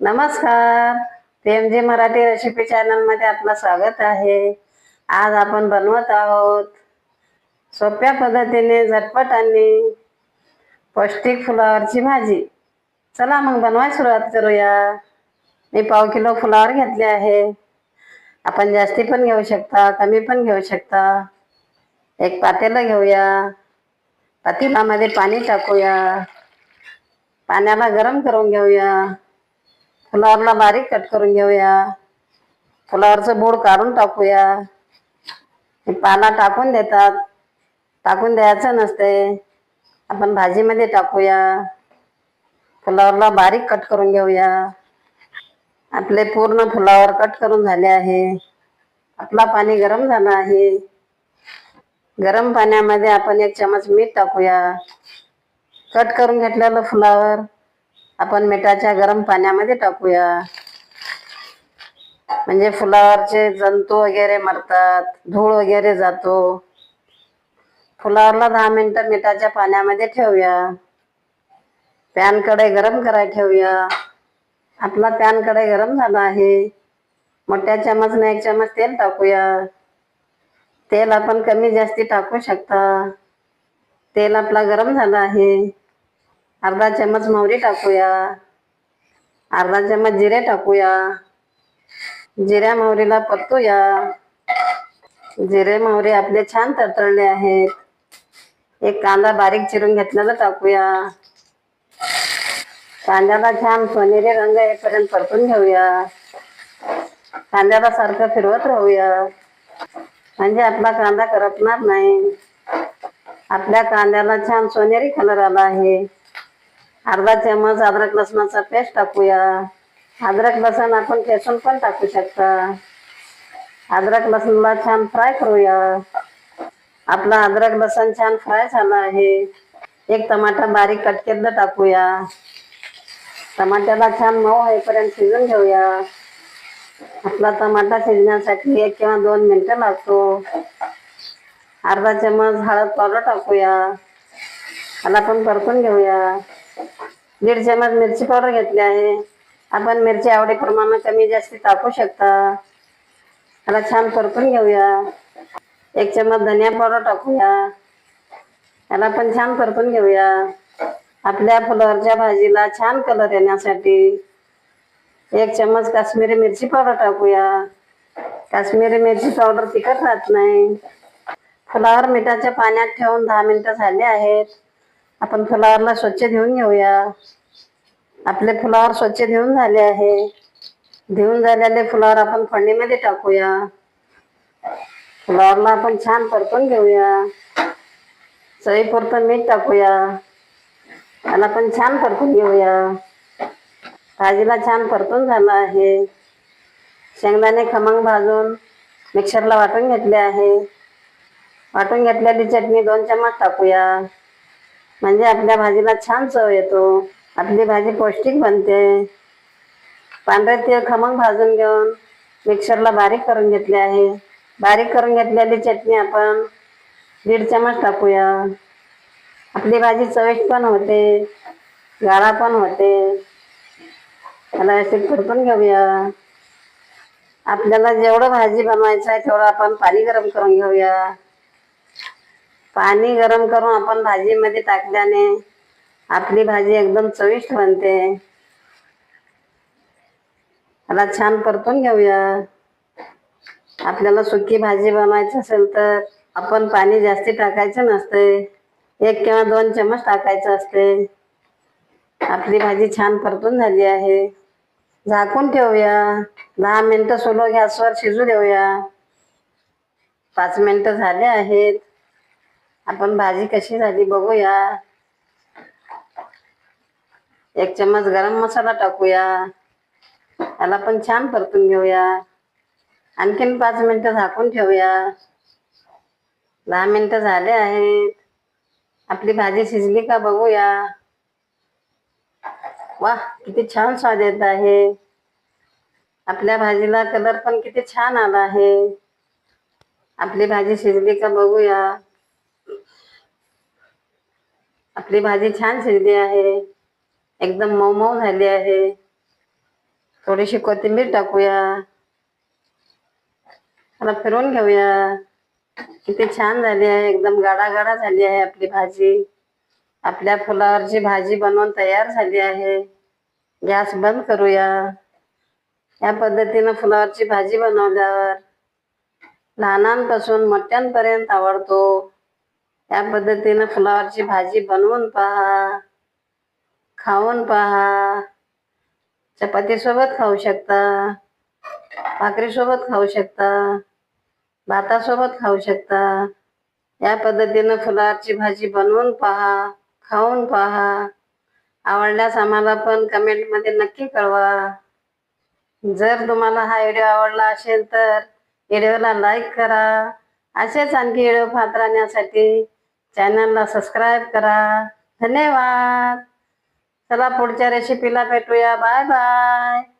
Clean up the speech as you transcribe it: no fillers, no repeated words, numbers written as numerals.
नमस्कार. PMG Marathi recipe channel मध्ये आपलं स्वागत आहे. आज आपण बनवत आहोत सोप्या पद्धतीने झटपट आणि पौष्टिक फुलावरची भाजी. चला मग बनवायला सुरुवात करूया. मी 1/2 किलो फुलावर घेतले आहे. आपण जास्ती पण घेऊ शकता, कमी पण घेऊ शकता. एक पातेलं घेऊया. पातेल्यामध्ये पाणी टाकूया. पाण्याला गरम करून घेऊया. फुलावरला बारीक कट करून घेऊया. फुलावरचं बोड काढून टाकूया. पाला टाकून देतात, टाकून द्यायचं नसते. आपण भाजीमध्ये टाकूया. फुलावरला बारीक कट करून घेऊया. आपले पूर्ण फुलावर कट करून झाले आहे. आपला पाणी गरम झाला आहे. गरम पाण्यामध्ये आपण 1 चमच मीठ टाकूया. कट करून घेतलेलं फुलावर आपण मिठाच्या गरम पाण्यामध्ये टाकूया. म्हणजे फुलावरचे जंतू वगैरे मरतात, धूळ वगैरे जातो. फुलावरला 10 मिनिटं मिठाच्या पाण्यामध्ये ठेवूया. पॅन कढई गरम करायला ठेवूया. आपला पॅन कढई गरम झाला आहे. मोठ्या चमचने 1 चमच तेल टाकूया. तेल आपण कमी जास्ती टाकू शकता. तेल आपला गरम झाला आहे. अर्धा चमच मोहरी टाकूया. अर्धा चमच जिरे टाकूया. जिऱ्या मोहरीला परतूया. जिरे मोहरी आपले छान तडतडले आहेत. एक कांदा बारीक चिरून घेतलेला टाकूया. कांद्याला छान सोनेरी रंग येईपर्यंत परतून घेऊया. कांद्याला सारखं फिरवत राहूया, म्हणजे आपला कांदा करपणार नाही. आपल्या कांद्याला छान सोनेरी कलर आला आहे. अर्धा चमच अद्रक लसणाचा पेस्ट टाकूया. अद्रक लसण आपण ठेचून पण टाकू शकता. अद्रक लसणला छान फ्राय करूया. आपला अद्रक लसण छान फ्राय झाला आहे. एक टमाटर बारीक कट केलेलं टाकूया. टमाट्याला छान मऊ होईपर्यंत शिजून घेऊया. आपला टमाटा शिजण्यासाठी 1 किंवा 2 मिनिटं लागतो. अर्धा चमच हळद पावडर टाकूया. त्याला पण परतून घेऊया. 1.5 चमच मिरची पावडर घेतली आहे. आपण मिरची आवडीप्रमाणे कमी जास्ती टाकू शकता. त्याला छान परतून घेऊया. 1 चमच धनिया पावडर टाकूया. त्याला पण छान परतून घेऊया. आपल्या फुलावरच्या भाजीला छान कलर येण्यासाठी 1 चमच काश्मीरी मिरची पावडर टाकूया. काश्मीरी मिरची पावडर तिखट राहत नाही. फुलावर मिठाच्या पाण्यात ठेवून 10 मिनिटं झाले आहेत. आपण फुलावरला स्वच्छ धुवून घेऊया. आपले फुलावर स्वच्छ धुवून झाले आहे. धुवून झालेले फुलावर आपण फोडणीमध्ये टाकूया. फुलावरला आपण छान परतून घेऊया. चवीपुरतं मीठ टाकूया. त्याला पण छान परतून घेऊया. भाजीला छान परतून झालं आहे. शेंगदाणे खमंग भाजून मिक्सरला वाटून घेतले आहे. वाटून घेतलेली चटणी 2 चमच टाकूया. म्हणजे आपल्या भाजीला छान चव येतो. आपली भाजी पौष्टिक बनते. पांढरे तीळ खमंग भाजून घेऊन मिक्सरला बारीक करून घेतले आहे. बारीक करून घेतलेली चटणी आपण 1.5 चमच टाकूया. आपली भाजी चविष्ट पण होते, गाळा पण होते. त्याला असे परतून घेऊया. आपल्याला जेवढं भाजी बनवायचं आहे तेवढं आपण पाणी गरम करून घेऊया. पाणी गरम करून आपण भाजीमध्ये टाकल्याने आपली भाजी एकदम चविष्ट बनते. त्याला छान परतून घेऊया. आपल्याला सुकी भाजी बनवायची असेल तर आपण पाणी जास्ती टाकायचं नसते. 1 किंवा 2 चमच टाकायचं असते. आपली भाजी छान परतून झाली आहे. झाकून ठेवूया. 10 मिनिटं स्लो गॅसवर शिजू देऊया. 5 मिनिटं झाले आहेत. आपण भाजी कशी झाली बघूया. 1 चमच गरम मसाला टाकूया. त्याला पण छान परतून घेऊया. आणखीन 5 मिनिटं झाकून ठेवूया. 10 मिनिटं झाले आहेत. आपली भाजी शिजली का बघूया. वाह, किती छान स्वाद येत आहे. आपल्या भाजीला कलर पण किती छान आला आहे. आपली भाजी शिजली का बघूया. आपली भाजी छान शिजली आहे. एकदम मऊ मऊ झाली आहे. थोडीशी कोथिंबीर टाकूया. त्याला फिरवून घेऊया. किती छान झाली आहे, एकदम गाडा गाडा झाली आहे आपली भाजी. आपल्या फुलावरची भाजी बनवून तयार झाली आहे. गॅस बंद करूया. या पद्धतीनं फुलावरची भाजी बनवल्यावर लहानांपासून मोठ्यांपर्यंत आवडतो. या पद्धतीनं फुलावरची भाजी बनवून पहा, खाऊन पहा. चपाती सोबत खाऊ शकता, भाकरी सोबत खाऊ शकता, भातासोबत खाऊ शकता. या पद्धतीनं फुलावरची भाजी बनवून पहा, खाऊन पहा. आवडल्यास आम्हाला पण कमेंटमध्ये नक्की कळवा. जर तुम्हाला हा व्हिडिओ आवडला असेल तर व्हिडिओला लाईक करा. असेच आणखी व्हिडिओ पाहत राहण्यासाठी चॅनलला सबस्क्राईब करा. धन्यवाद. चला पुढच्या रेसिपीला भेटूया. Bye bye.